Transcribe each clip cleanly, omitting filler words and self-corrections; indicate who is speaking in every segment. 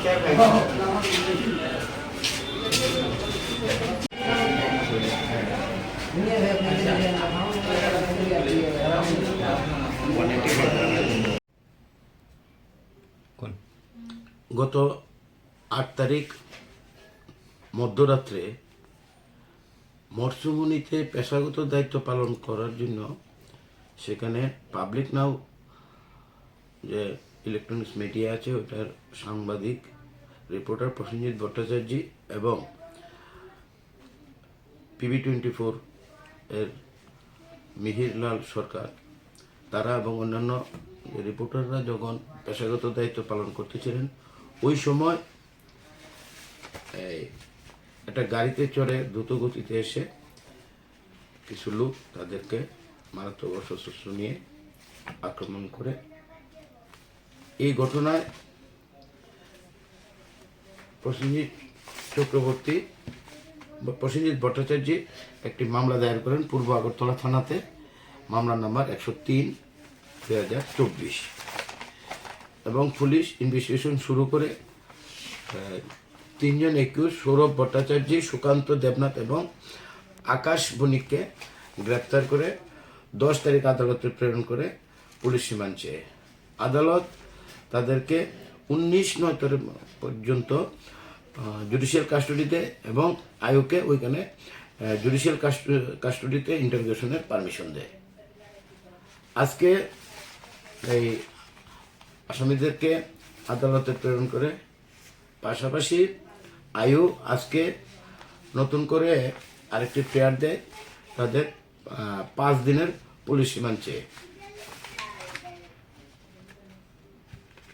Speaker 1: গত 8 তারিখ মধ্যরাত্রে মরসুমনিতে পেশাগত দায়িত্ব পালন করার জন্য সেখানে পাবলিক নাও যে ইলেকট্রনিক্স মিডিয়া আছে ওটার সাংবাদিক রিপোর্টার প্রসেনজিৎ ভট্টাচার্য এবং PB24 এর মিহিরলাল সরকার তারা এবং অন্যান্য রিপোর্টাররা যখন পেশাগত দায়িত্ব পালন করতেছিলেন ওই সময় একটা গাড়িতে চড়ে দ্রুত গতিতে এসে কিছু লোক তাদেরকে মারাত্মক অস্ত্রশস্ত্র নিয়ে আক্রমণ করে। এই ঘটনায় প্রসেনজিৎ ভট্টাচার্য একটি মামলা দায়ের করেন পূর্ব আগরতলা থানাতে, মামলা নাম্বার 103/2024 এবং পুলিশ ইনভেস্টিগেশন শুরু করে 3 জন একিউজ সৌরভ ভট্টাচার্য, সুকান্ত দেবনাথ এবং আকাশ বণিককে গ্রেপ্তার করে 10 তারিখ আদালতে প্রেরণ করে পুলিশ রিমান্ড চেয়ে। আদালত তাদেরকে 19/9 পর্যন্ত জুডিশিয়াল কাস্টডিতে এবং আয়োকে ওইখানে জুডিশিয়াল কাস্টডিতে ইন্টারোগেশনের পারমিশন দেয়। আজকে এই আসামিদেরকে আদালতে প্রেরণ করে পাশাপাশি আয়ু আজকে নতুন করে আরেকটি প্রেয়ার দেয় তাদের 5 দিনের পুলিশ রিমান্ড চেয়ে।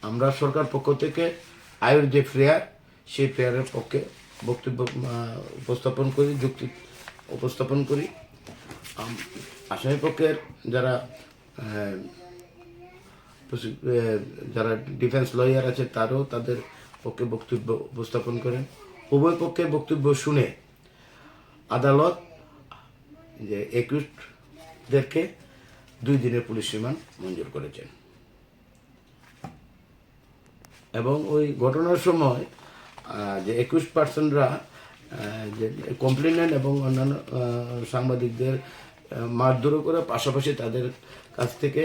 Speaker 1: আমরা সরকার পক্ষ থেকে আয়ুর যে প্রেয়ার সেই প্রেয়ারের পক্ষে বক্তব্য উপস্থাপন করি, যুক্তি উপস্থাপন করি। আসামি পক্ষের যারা ডিফেন্স লয়ার আছে তারাও তাদের পক্ষে বক্তব্য উপস্থাপন করেন। উভয় পক্ষের বক্তব্য শুনে আদালত যে একিউজদেরকে 2 দিনের পুলিশ রিমান্ড মঞ্জুর করেছেন এবং ওই ঘটনার সময় যে 21 পার্সনরা যে কমপ্লেনেন্ট এবং অন্যান্য সাংবাদিকদের মারধর করে পাশাপাশি তাদের কাছ থেকে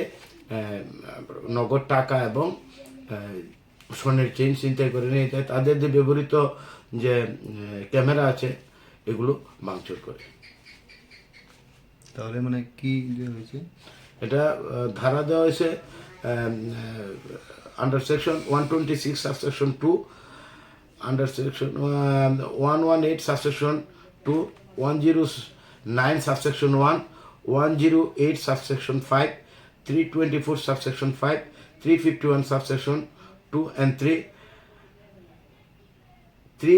Speaker 1: নগদ টাকা এবং স্বর্ণের চেইন ছিনতাই করে নিয়ে যায়, তাদের যে ব্যবহৃত যে ক্যামেরা আছে এগুলো ভাঙচুর করে।
Speaker 2: তাহলে মানে কি হয়েছে?
Speaker 1: এটা ধারা দেওয়া হয়েছে under section 126 subsection 2, under section 118 subsection 2, 109 subsection 1, 108 subsection 5, 324 subsection 5, 351 subsection 2 and 3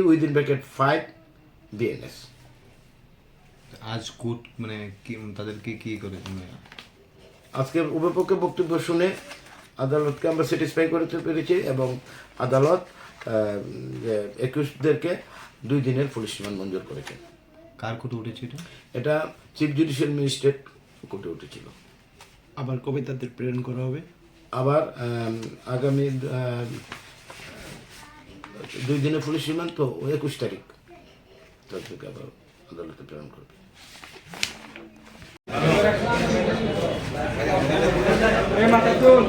Speaker 1: within bracket 5 BNS।
Speaker 2: আজ কোর্ট মানে কি তাদেরকে কি করে
Speaker 1: আজকে উভয় পক্ষে বক্তব্য শুনে আদালতকে আমরা স্যাটিসফাই করতে পেরেছি এবং আদালত একিউজদেরকে 2 দিনের পুলিশ রিমান্ড মঞ্জুর করেছেন।
Speaker 2: কার কোর্টে উঠেছে
Speaker 1: এটা চিফ জুডিশিয়াল ম্যাজিস্ট্রেট কোর্টে উঠেছিল।
Speaker 3: আবার কবে তাদের প্রেরণ করা হবে?
Speaker 1: আবার আগামী 2 দিনের পুলিশ রিমান্ড তো 21 তারিখ তাদেরকে আবার আদালতে প্রেরণ করবে।
Speaker 4: Mata tuh.